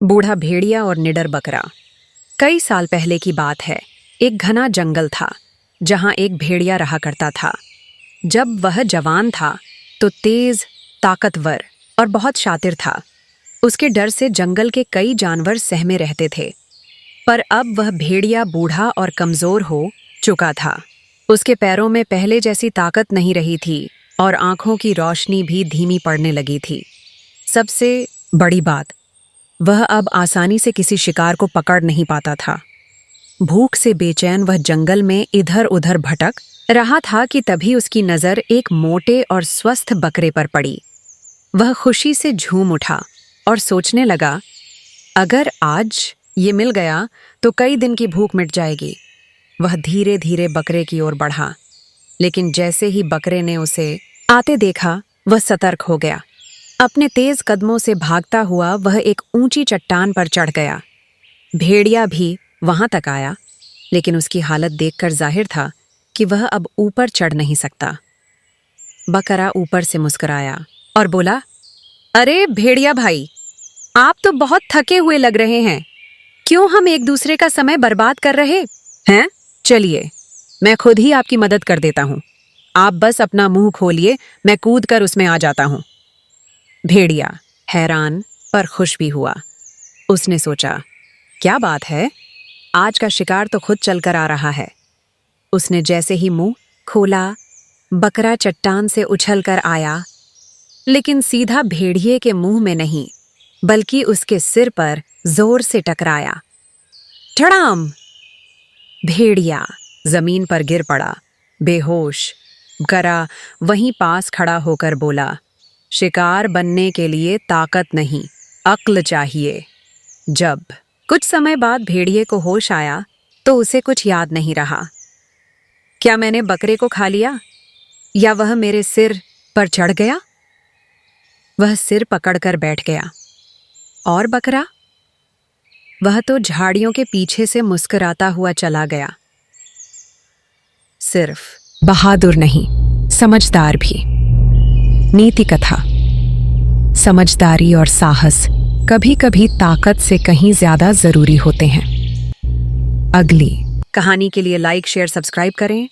बूढ़ा भेड़िया और निडर बकरा। कई साल पहले की बात है। एक घना जंगल था जहां एक भेड़िया रहा करता था। जब वह जवान था तो तेज, ताकतवर और बहुत शातिर था। उसके डर से जंगल के कई जानवर सहमे रहते थे। पर अब वह भेड़िया बूढ़ा और कमजोर हो चुका था। उसके पैरों में पहले जैसी ताकत नहीं रही थी और आंखों की रोशनी भी धीमी पड़ने लगी थी। सबसे बड़ी बात, वह अब आसानी से किसी शिकार को पकड़ नहीं पाता था। भूख से बेचैन वह जंगल में इधर उधर भटक रहा था कि तभी उसकी नजर एक मोटे और स्वस्थ बकरे पर पड़ी। वह खुशी से झूम उठा और सोचने लगा, अगर आज ये मिल गया तो कई दिन की भूख मिट जाएगी। वह धीरे धीरे बकरे की ओर बढ़ा, लेकिन जैसे ही बकरे ने उसे आते देखा, वह सतर्क हो गया। अपने तेज कदमों से भागता हुआ वह एक ऊंची चट्टान पर चढ़ गया। भेड़िया भी वहां तक आया, लेकिन उसकी हालत देखकर जाहिर था कि वह अब ऊपर चढ़ नहीं सकता। बकरा ऊपर से मुस्कुराया और बोला, अरे भेड़िया भाई, आप तो बहुत थके हुए लग रहे हैं। क्यों हम एक दूसरे का समय बर्बाद कर रहे हैं? चलिए, मैं खुद ही आपकी मदद कर देता हूं। आप बस अपना मुंह खोलिए, मैं कूद कर उसमें आ जाता हूं। भेड़िया हैरान पर खुश भी हुआ। उसने सोचा, क्या बात है, आज का शिकार तो खुद चलकर आ रहा है। उसने जैसे ही मुंह खोला, बकरा चट्टान से उछलकर आया, लेकिन सीधा भेड़िए के मुंह में नहीं, बल्कि उसके सिर पर जोर से टकराया। ठड़ाम! भेड़िया जमीन पर गिर पड़ा, बेहोश। बकरा वहीं पास खड़ा होकर बोला, शिकार बनने के लिए ताकत नहीं, अक्ल चाहिए। जब कुछ समय बाद भेड़िए को होश आया तो उसे कुछ याद नहीं रहा। क्या मैंने बकरे को खा लिया, या वह मेरे सिर पर चढ़ गया? वह सिर पकड़कर बैठ गया। और बकरा? वह तो झाड़ियों के पीछे से मुस्कुराता हुआ चला गया। सिर्फ बहादुर नहीं, समझदार भी। नीति कथा: समझदारी और साहस कभी कभी ताकत से कहीं ज्यादा जरूरी होते हैं। अगली कहानी के लिए लाइक, शेयर, सब्सक्राइब करें।